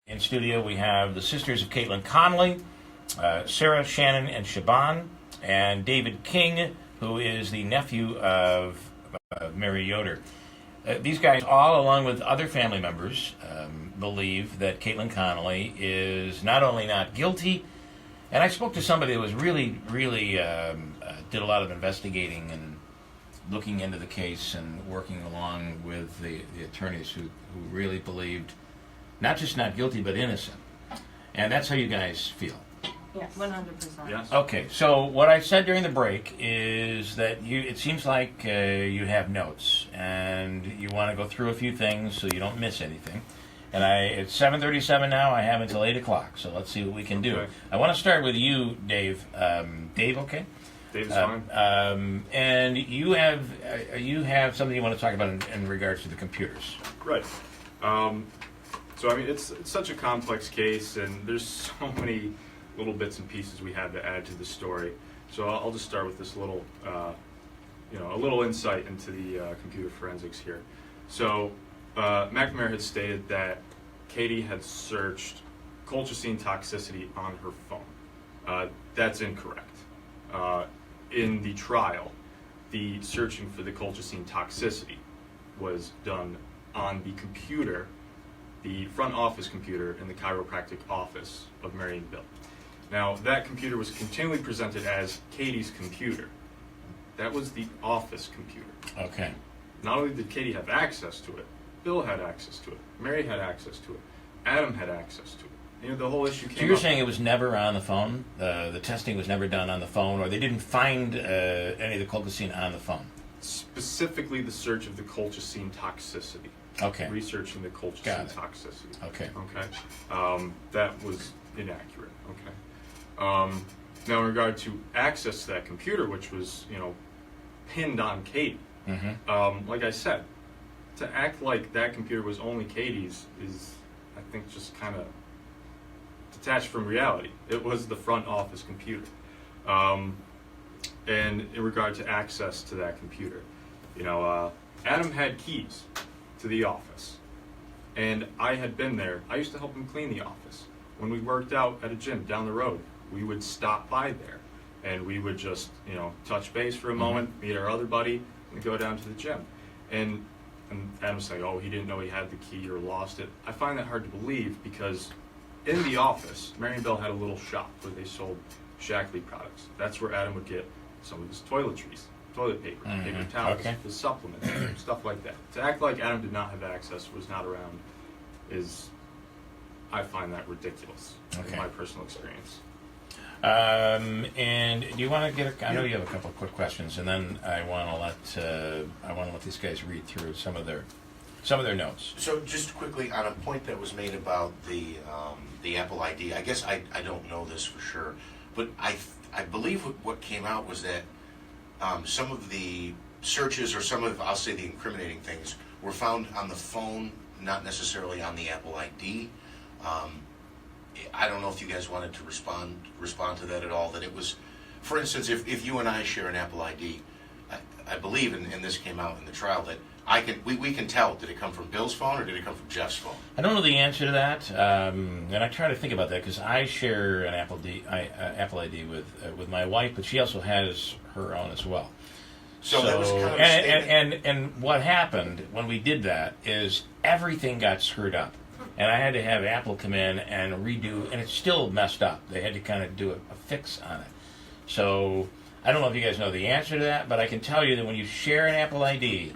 In studio, we have the sisters of Kaitlyn Conley, Sarah, Shannon, and Siobhan, and David King, who is the nephew of Mary Yoder. These guys, all along with other family members, believe that Kaitlyn Conley is not only not guilty, and I spoke to somebody that was really did a lot of investigating and looking into the case and working along with the attorneys who really believed not just not guilty, but innocent. And that's how you guys feel. Yes, 100%. Yes. Okay, so what I said during the break is that it seems like you have notes, and you want to go through a few things so you don't miss anything. And it's 7:37 now. I have until 8 o'clock, so let's see what we can do. Okay. I want to start with you, Dave. Dave, okay? Dave's fine. And you have something you want to talk about in regards to the computers. Right. So, I mean, it's such a complex case, and there's so many little bits and pieces we had to add to the story. So I'll just start with this little, a little insight into the computer forensics here. So McNamara had stated that Katie had searched colchicine toxicity on her phone. That's incorrect. In the trial, the searching for the colchicine toxicity was done on the computer, the front office computer in the chiropractic office of Mary and Bill. Now, that computer was continually presented as Katie's computer. That was the office computer. Okay. Not only did Katie have access to it, Bill had access to it, Mary had access to it, Adam had access to it. You know, the whole issue came up. So you're saying it was never on the phone? The testing was never done on the phone, or they didn't find any of the colchicine on the phone? Specifically the search of the colchicine toxicity. Okay. Researching the colchicine toxicity. Okay. Okay. That was inaccurate. Okay. Now, in regard to access to that computer, which was, pinned on Katie, like I said, to act like that computer was only Katie's is, I think, just kind of detached from reality. It was the front office computer. And in regard to access to that computer, Adam had keys to the office, and I had been there. I used to help him clean the office. When we worked out at a gym down the road, we would stop by there, and we would just, touch base for a moment, meet our other buddy, and go down to the gym. And Adam's saying, oh, he didn't know he had the key or lost it. I find that hard to believe because in the office, Mary and Bill had a little shop where they sold Shackley products. That's where Adam would get some of his toiletries, toilet paper, paper towels, his supplements, stuff like that. To act like Adam did not have access, was not around, I find that ridiculous in my personal experience. And do you want to get? I know you have a couple of quick questions, and then I want to let these guys read through some of their notes. So just quickly on a point that was made about the Apple ID, I guess I don't know this for sure, but I believe what came out was that some of the searches or some of, I'll say, the incriminating things were found on the phone, not necessarily on the Apple ID. I don't know if you guys wanted to respond to that at all, that it was, for instance, if you and I share an Apple ID, I believe, and this came out in the trial, that we can tell, did it come from Bill's phone or did it come from Jeff's phone? I don't know the answer to that, and I try to think about that because I share an Apple ID with my wife, but she also has her own as well. So that was kind of a statement. And what happened when we did that is everything got screwed up. And I had to have Apple come in and redo, and it's still messed up. They had to kind of do a fix on it. So I don't know if you guys know the answer to that, but I can tell you that when you share an Apple ID,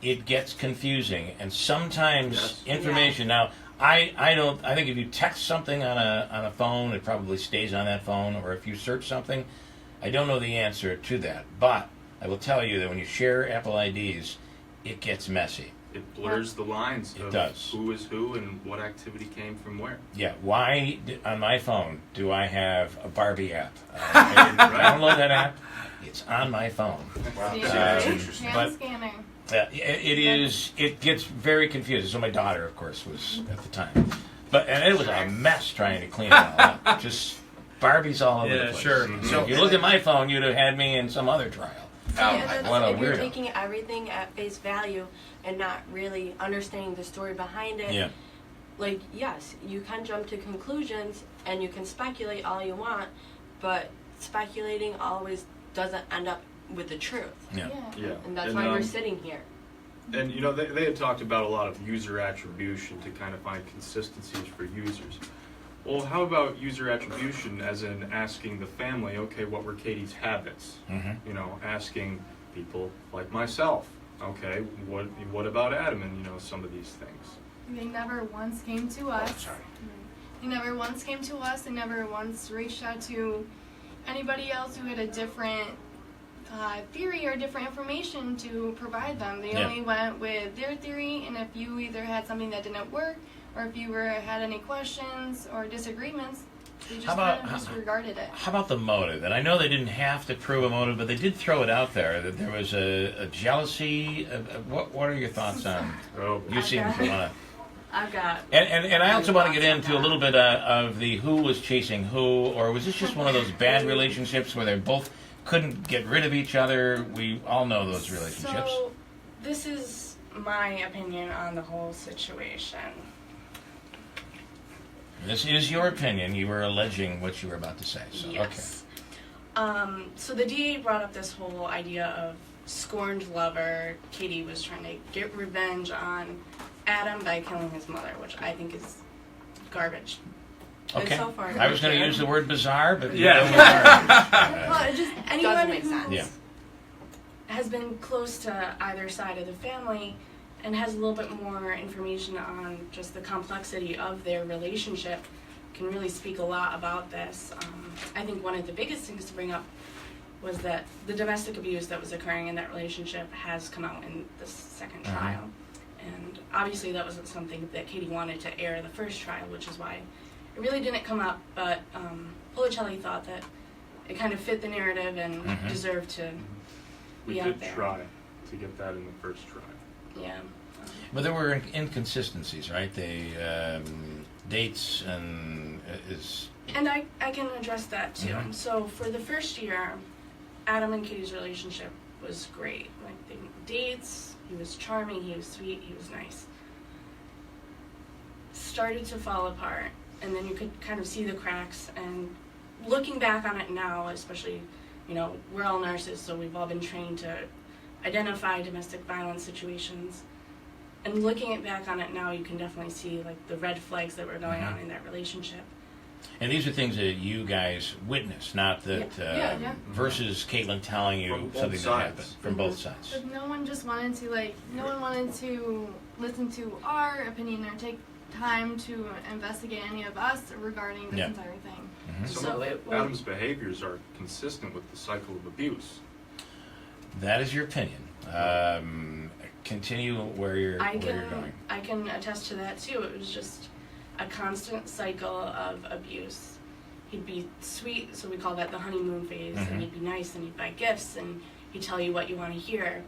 it gets confusing, and sometimes information. Now, I think if you text something on a phone, it probably stays on that phone, or if you search something, I don't know the answer to that. But I will tell you that when you share Apple IDs, it gets messy. It blurs the lines of who is who and what activity came from where. Yeah, why on my phone do I have a Barbie app? I didn't download that app. It's on my phone. Wow. Hand Interesting. scanning. It gets very confusing. So my daughter, of course, was at the time. And it was a mess trying to clean it all up. Just Barbies all over the place. Sure. So if you look at my phone, you'd have had me in some other trial. If you're taking everything at face value and not really understanding the story behind it, like, yes, you can jump to conclusions and you can speculate all you want, but speculating always doesn't end up with the truth. Yeah. Yeah. And that's why we're sitting here. And you know, they had talked about a lot of user attribution to kind of find consistencies for users. Well, how about user attribution as in asking the family, okay, what were Katie's habits? Mm-hmm. You know, asking people like myself, okay, what about Adam and, you know, some of these things? They never once came to us. Oh, sorry. They never once came to us. They never once reached out to anybody else who had a different theory or different information to provide them. They Yeah. only went with their theory, and if you either had something that didn't work, or if you had any questions or disagreements, they just kind of disregarded it. How about the motive? And I know they didn't have to prove a motive, but they did throw it out there that there was a jealousy. What are your thoughts on? Oh, You seem to want to. I've got. And I also want to get into a little bit of the who was chasing who, or was this just one of those bad relationships where they both couldn't get rid of each other? We all know those relationships. So, this is my opinion on the whole situation. This is your opinion. You were alleging what you were about to say. So, Yes. So the DA brought up this whole idea of scorned lover. Katie was trying to get revenge on Adam by killing his mother, which I think is garbage. Okay. And so far, I was going to use the word bizarre, but Yeah. Well, it just Anyone doesn't make who sense. Yeah. has been close to either side of the family and has a little bit more information on just the complexity of their relationship can really speak a lot about this. I think one of the biggest things to bring up was that the domestic abuse that was occurring in that relationship has come out in the second Uh-huh. trial. And obviously that wasn't something that Katie wanted to air the first trial, which is why it really didn't come up, but Policelli thought that it kind of fit the narrative and Mhm. deserved to we be out did there. try to get that in the first try. Yeah. But there were inconsistencies, right? The dates and is. And I can address that too. Mhm. So for the first year, Adam and Katie's relationship was great. Like they went dates, he was charming, he was sweet, he was nice. Started to fall apart, and then you could kind of see the cracks. And looking back on it now, especially, you know, we're all nurses, so we've all been trained to identify domestic violence situations. And looking back on it now, you can definitely see like the red flags that were going Mhm. on in that relationship. And these are things that you guys witnessed, not that Yeah. versus Kaitlyn telling you From both something that sides. happened from both sides. But no one just wanted to no one wanted to listen to our opinion or take time to investigate any of us regarding this Yeah. entire thing. Mhm. Some So of it was- Adam's behaviors are consistent with the cycle of abuse. That is your opinion. Continue where you're going. I can attest to that too. It was just a constant cycle of abuse. He'd be sweet, so we call that the honeymoon phase, Mhm. and he'd be nice, and he'd buy gifts, and he'd tell you what you want to hear.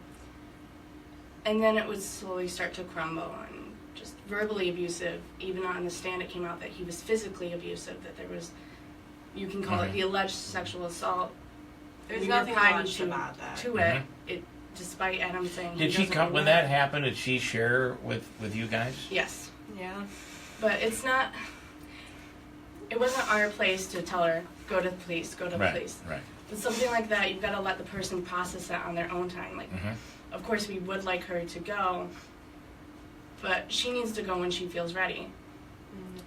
And then it would slowly start to crumble, and just verbally abusive. Even on the stand, it came out that he was physically abusive, that there was, you can call it Mhm. the alleged sexual assault. There's We were nothing privy alleged about that. to Mhm. it, despite Adam saying Did he she doesn't come when remember. that happened? Did she share with you guys? Yes. Yeah. But it's not, it wasn't our place to tell her, go to the police, go to the Right. police. Right. But something like that, you've got to let the person process that on their own time. Like, Mhm. of course, we would like her to go, but she needs to go when she feels ready.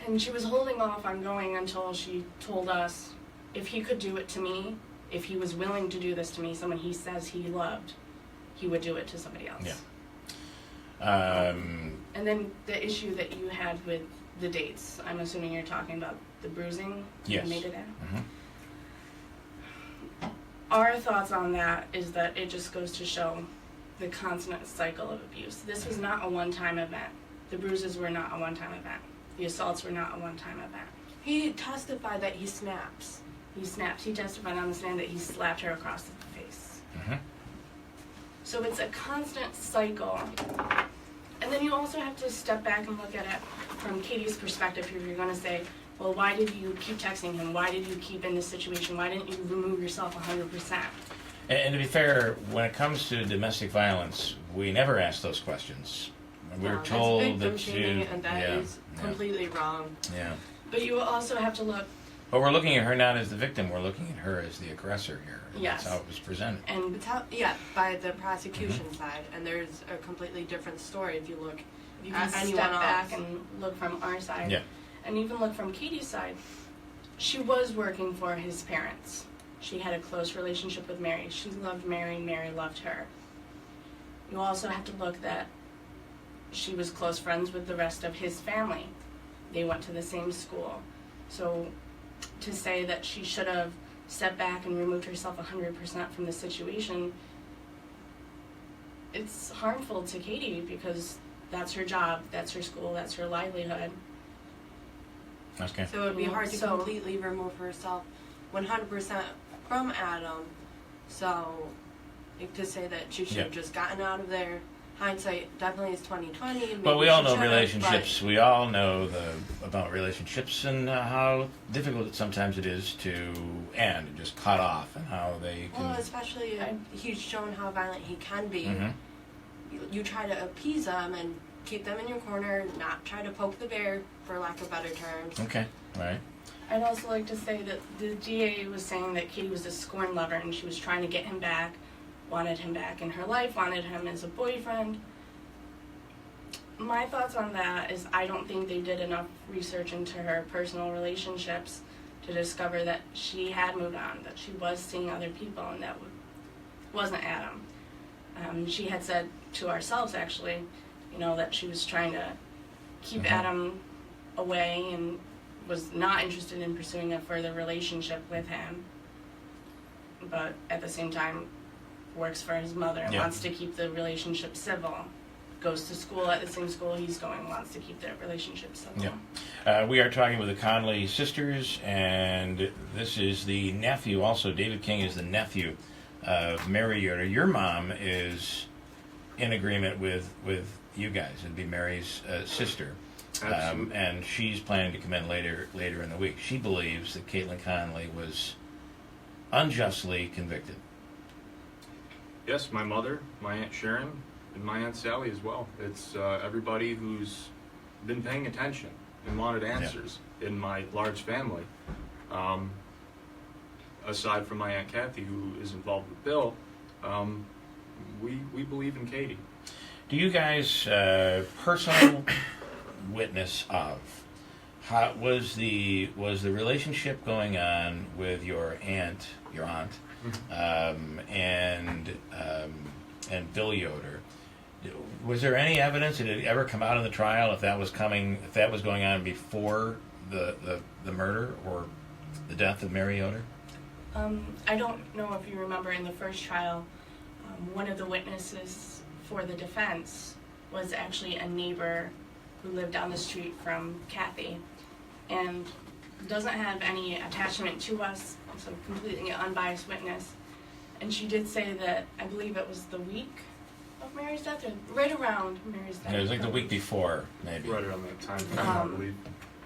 And she was holding off on going until she told us if he could do it to me, if he was willing to do this to me, someone he says he loved, he would do it to somebody else. Yeah. And then the issue that you had with the dates, I'm assuming you're talking about the bruising Yes. you made it in. Mhm. Our thoughts on that is that it just goes to show the constant cycle of abuse. This was not a one-time event. The bruises were not a one-time event. The assaults were not a one-time event. He testified that he snaps. He snapped. He testified on the stand that he slapped her across the face. Mhm. So it's a constant cycle. And then you also have to step back and look at it from Katie's perspective. If you're going to say, well, why did you keep texting him? Why did you keep in this situation? Why didn't you remove yourself 100%? And to be fair, when it comes to domestic violence, we never ask those questions. We're No, told that's victim that shaming, you, and that is completely wrong. yeah. But you also have to look, But we're looking at her not as the victim. We're looking at her as the aggressor here. And Yes. That's how it was presented. and It's how, yeah, by the prosecution side, and there's a completely different story if you look. you can step anyone back else. and look from our side. Yeah. And even look from Katie's side. She was working for his parents. She had a close relationship with Mary. She loved Mary. Mary loved her. You also have to look that she was close friends with the rest of his family. They went to the same school. So to say that she should have stepped back and removed herself 100% from the situation, it's harmful to Katie because that's her job, that's her school, that's her livelihood. Okay. So it would be hard to So- completely remove herself 100% from Adam. So to say that she should have just gotten out of there, hindsight definitely is 2020. But maybe we all she know should've, relationships. We all know about relationships and how difficult sometimes it is to end and just cut off, and how they Well, can. especially if he's shown how violent he can be. Mhm. You try to appease them and keep them in your corner, not try to poke the bear, for lack of better terms. Okay. All right. I'd also like to say that the DA was saying that Katie was a scorn lover and she was trying to get him back, wanted him back in her life, wanted him as a boyfriend. My thoughts on that is I don't think they did enough research into her personal relationships to discover that she had moved on, that she was seeing other people, and that wasn't Adam. She had said to ourselves, actually, that she was trying to keep Adam away and was not interested in pursuing a further relationship with him, but at the same time works for his mother and Yeah. wants to keep the relationship civil. Goes to school at the same school he's going, wants to keep that relationship civil. Yeah. We are talking with the Conley sisters, and this is the nephew. Also, David King is the nephew of Mary Yoder. Your mom is in agreement with you guys. It'd be Mary's sister. Absolutely. And she's planning to come in later in the week. She believes that Kaitlyn Conley was unjustly convicted. Yes, my mother, my Aunt Sharon, and my Aunt Sally as well. It's everybody who's been paying attention and wanted answers in my large family. Aside from my Aunt Kathy, who is involved with Bill, we believe in Katie. Do you guys personal witness of how was the relationship going on with your aunt, and Bill Yoder? Was there any evidence that it ever come out in the trial if that was going on before the murder or the death of Mary Yoder? I don't know if you remember in the first trial, one of the witnesses for the defense was actually a neighbor who lived down the street from Kathy and doesn't have any attachment to us, so completely unbiased witness. And she did say that, I believe it was the week of Mary's death, or right around Mary's death. It was like the week before, maybe. Right around that time frame, I believe.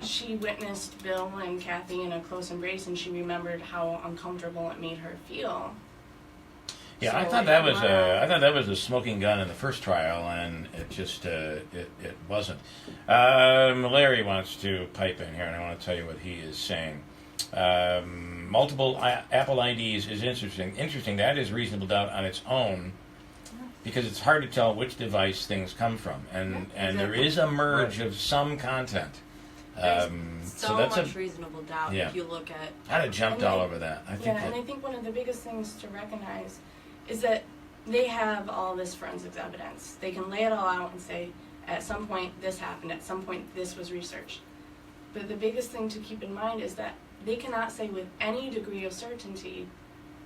She witnessed Bill and Kathy in a close embrace, and she remembered how uncomfortable it made her feel. Yeah, So I thought that was a smoking gun in the first trial, and it just it wasn't. Larry wants to pipe in here, and I want to tell you what he is saying. Multiple Apple IDs is interesting. Interesting. That is reasonable doubt on its own, because it's hard to tell which device things come from, and there is a merge of some content. There's so that's much reasonable doubt yeah. if you look at. I'd have jumped And all I- over that. I think Yeah, that, and I think one of the biggest things to recognize is that they have all this forensics evidence. They can lay it all out and say, at some point this happened, at some point this was researched. But the biggest thing to keep in mind is that they cannot say with any degree of certainty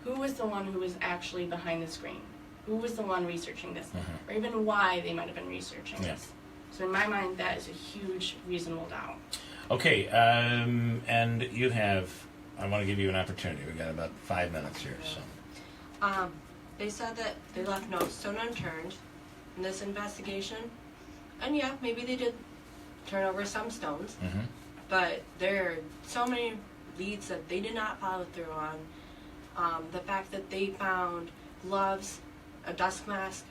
who was the one who was actually behind the screen, who was the one researching this, or even why they might have been researching Yeah. this. So in my mind, that is a huge reasonable doubt. Okay, and you have. I want to give you an opportunity. We've got about 5 minutes here, so. They said that they left no stone unturned in this investigation, and yeah, maybe they did turn over some stones, Mm-hmm. but there are so many leads that they did not follow through on. The fact that they found gloves, a dust mask,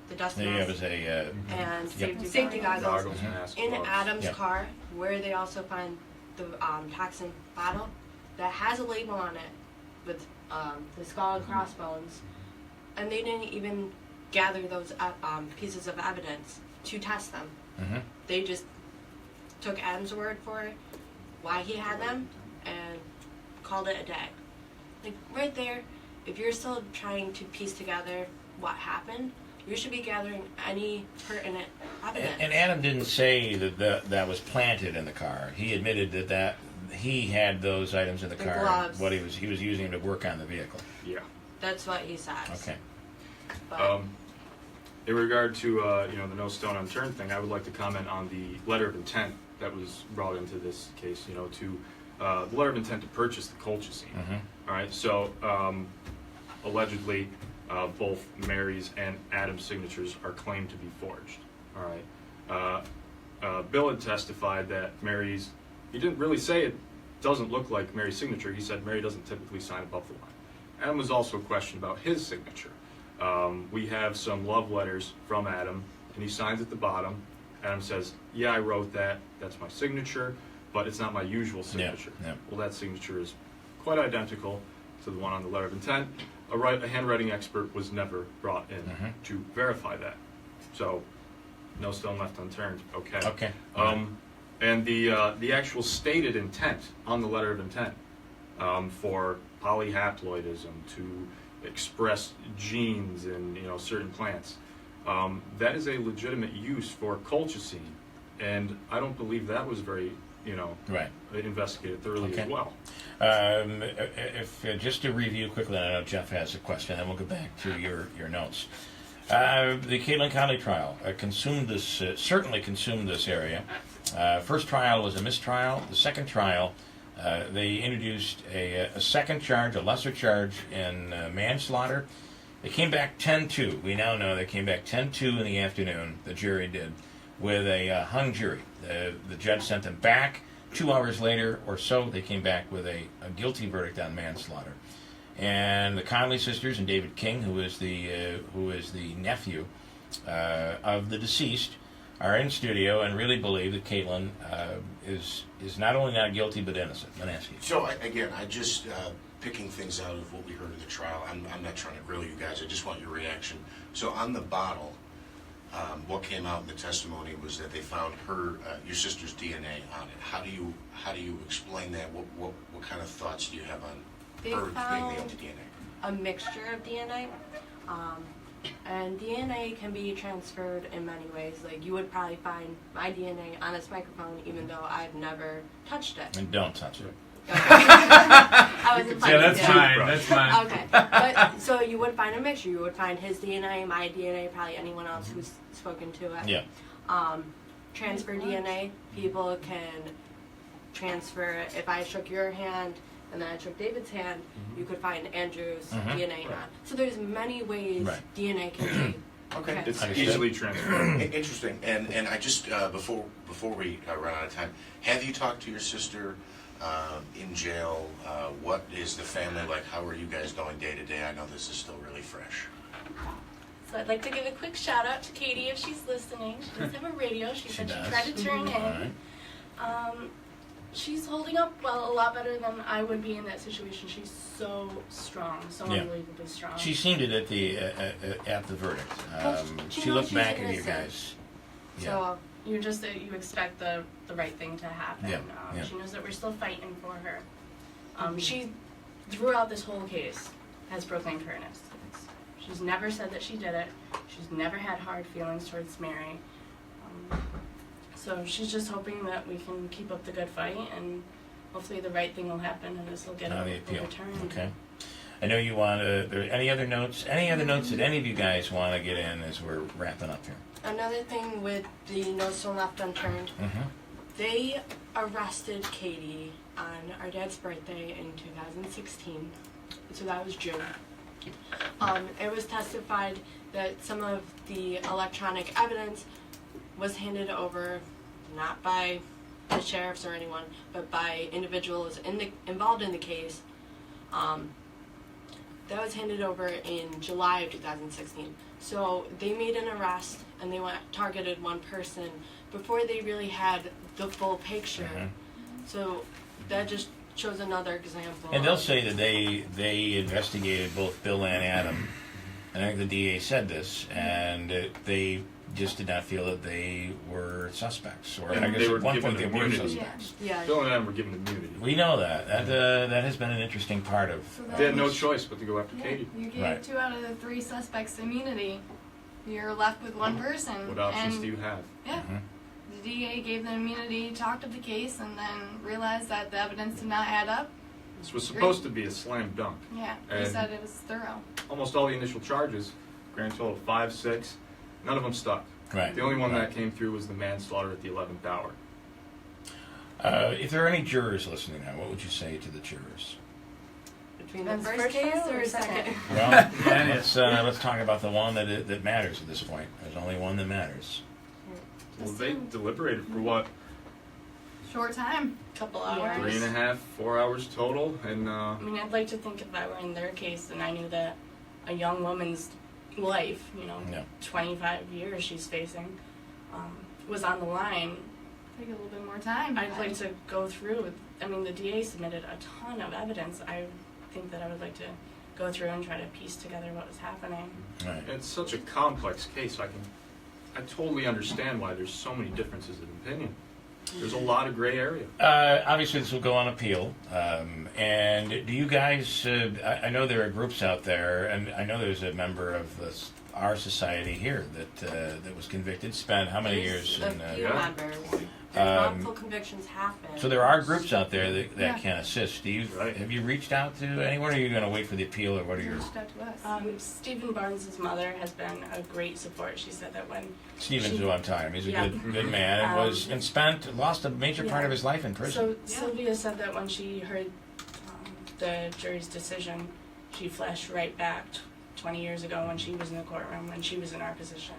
the dust Yeah, it mask, was a and Yep. safety goggles. Goggles, mask, In gloves. Adam's Yep. car, where they also find the toxin bottle that has a label on it with the skull and crossbones, and they didn't even gather those pieces of evidence to test them. Mhm. They just took Adam's word for it, why he had them, and called it a day. Like right there, if you're still trying to piece together what happened, you should be gathering any pertinent evidence. And Adam didn't say that was planted in the car. He admitted that he had those items in the The car. gloves. What he was using them to work on the vehicle. Yeah. That's what he says. Okay. But In regard to the no stone unturned thing, I would like to comment on the letter of intent that was brought into this case. The letter of intent to purchase the colchicine. Mm-hmm. All right. So allegedly, both Mary's and Adam's signatures are claimed to be forged. All right. Bill had testified that Mary's. He didn't really say it doesn't look like Mary's signature. He said Mary doesn't typically sign above the line. Adam was also questioned about his signature. We have some love letters from Adam, and he signs at the bottom. Adam says, "Yeah, I wrote that. That's my signature, but it's not my usual signature." yeah. Well, that signature is quite identical to the one on the letter of intent. A handwriting expert was never brought in to verify that. So, no stone left unturned. Okay. Okay. And the actual stated intent on the letter of intent for polyhaploidism to express genes in certain plants, that is a legitimate use for colchicine, and I don't believe that was very Right. investigated thoroughly Okay. as well. If just to review quickly, I know Jeff has a question, and we'll go back to your notes. The Kaitlyn Conley trial certainly consumed this area. First trial was a mistrial. The second trial, they introduced a second charge, a lesser charge in manslaughter. They came back 10-2. We now know they came back 10-2 in the afternoon, the jury did, with a hung jury. The judge sent them back. 2 hours later or so, they came back with a guilty verdict on manslaughter. And the Conley sisters and David King, who is the nephew of the deceased, are in studio and really believe that Kaitlyn is not only not guilty but innocent. Let me ask you. So I just picking things out of what we heard in the trial. I'm not trying to grill you guys. I just want your reaction. So on the bottle, what came out in the testimony was that they found your sister's DNA on it. How do you explain that? What kind of thoughts do you have on They her being the found only DNA? a mixture of DNA, and DNA can be transferred in many ways. Like you would probably find my DNA on this microphone, even though I've never touched it. And don't touch it. I wasn't Yeah, that's fine. fine. That's fine. Okay, but so you would find a mixture. You would find his DNA, my DNA, probably anyone else who's spoken to it. Yeah. Transfer DNA, people can transfer. If I shook your hand and then I shook David's hand, you could find Andrew's DNA on. So there's many ways Right. DNA can be. Okay. It's Understood. easily transferred. Interesting. And I just before we run out of time, have you talked to your sister in jail? What is the family like? How are you guys going day to day? I know this is still really fresh. So I'd like to give a quick shout out to Katie if she's listening. She does have a radio. She said she does. tried to turn All right. in. She's holding up well, a lot better than I would be in that situation. She's so strong, so Yeah. unbelievably strong. She seemed it at the verdict. Well, she She knows looked she's back at you innocent. guys. Yeah. So you expect the right thing to happen. Yeah, yeah. She knows that we're still fighting for her. She, throughout this whole case, has proclaimed her innocence. She's never said that she did it. She's never had hard feelings towards Mary. So she's just hoping that we can keep up the good fight, and hopefully the right thing will happen, and this will get Now the appeal. overturned. Okay. I know you want to. There any other notes? Any other notes that any of you guys want to get in as we're wrapping up here? another thing with the No Stone Left Unturned, they arrested Katie on our dad's birthday in 2016. So that was June. It was testified that some of the electronic evidence was handed over not by the sheriffs or anyone, but by individuals involved in the case. That was handed over in July of 2016. So they made an arrest and they targeted one person before they really had the full picture. So that just shows another example. And they'll say that they investigated both Bill and Adam, and I think the DA said this, and they just did not feel that they were suspects, or And I guess they were at one given point they were immunity. suspects. Yeah. Bill and Adam were given immunity. We know that. That has been an interesting part of. So They had no that- choice but to go after Yeah, Katie. you gave Right. 2 out of the 3 suspects immunity. You're left with one person. What options and, do you have? Yeah. The DA gave them immunity, talked of the case, and then realized that the evidence did not add up. This was supposed to be a slam dunk. Yeah, they And- said it was thorough. Almost all the initial charges, grand total of 5, 6, none of them stuck. Right. The only one Right. that came through was the manslaughter at the 11th hour. If there are any jurors listening now, what would you say to the jurors? Between the That's first first case trial or or second? second? Well, then let's talk about the one that matters at this point. There's only one that matters. Well, they deliberated for what, Short time. Couple Yeah. hours. 3.5, 4 hours total? And I mean, I'd like to think if I were in their case and I knew that a young woman's life, Yeah. 25 years she's facing, was on the line, Take a little bit more time. I'd like to go through. I mean, the DA submitted a ton of evidence. I think that I would like to go through and try to piece together what was happening. Right. it's such a complex case. I totally understand why there's so many differences of opinion. There's a lot of gray area. Obviously, this will go on appeal. And do you guys? I know there are groups out there, and I know there's a member of our society here that was convicted. Spent how many years? There's In, a few yeah. members. And Um, wrongful convictions happen. so there are groups out there that Yeah. can assist. Do you? Right. Have you reached out to anyone? Or are you going to wait for the appeal, or what are They your? reached out to us. Stephen Barnes' mother has been a great support. She said that when Stevens, who I'm talking. He's a Yeah. good man, and was and lost a major part Yeah. of his life in prison. So Sylvia said that when she heard the jury's decision, she flashed right back 20 years ago when she was in the courtroom, when she was in our position.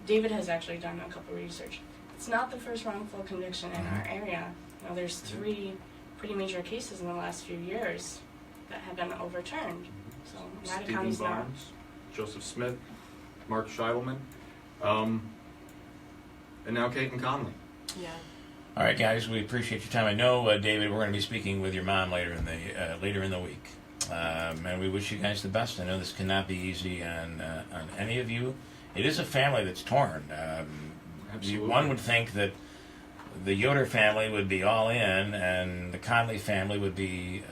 David has actually done a couple research. It's not the first wrongful conviction in our area. You know, there's 3 pretty major cases in the last few years that have been overturned. So Nevada Stephen County's not. Barnes, Joseph Smith, Mark Scheibelman, and now Kaitlyn Conley. Yeah. All right, guys, we appreciate your time. I know, David, we're going to be speaking with your mom later in the week, and we wish you guys the best. I know this cannot be easy on any of you. It is a family that's torn. Absolutely. One would think that the Yoder family would be all in, and the Conley family would be.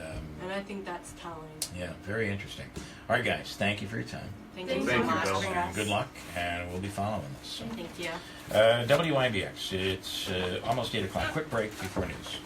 And I think that's telling. Yeah, very interesting. All right, guys, thank you for your time. Thank Thank you you, so much. Bill. And good luck, and we'll be following this. So. Thank you. WIBX, it's almost 8 o'clock. Quick break before news.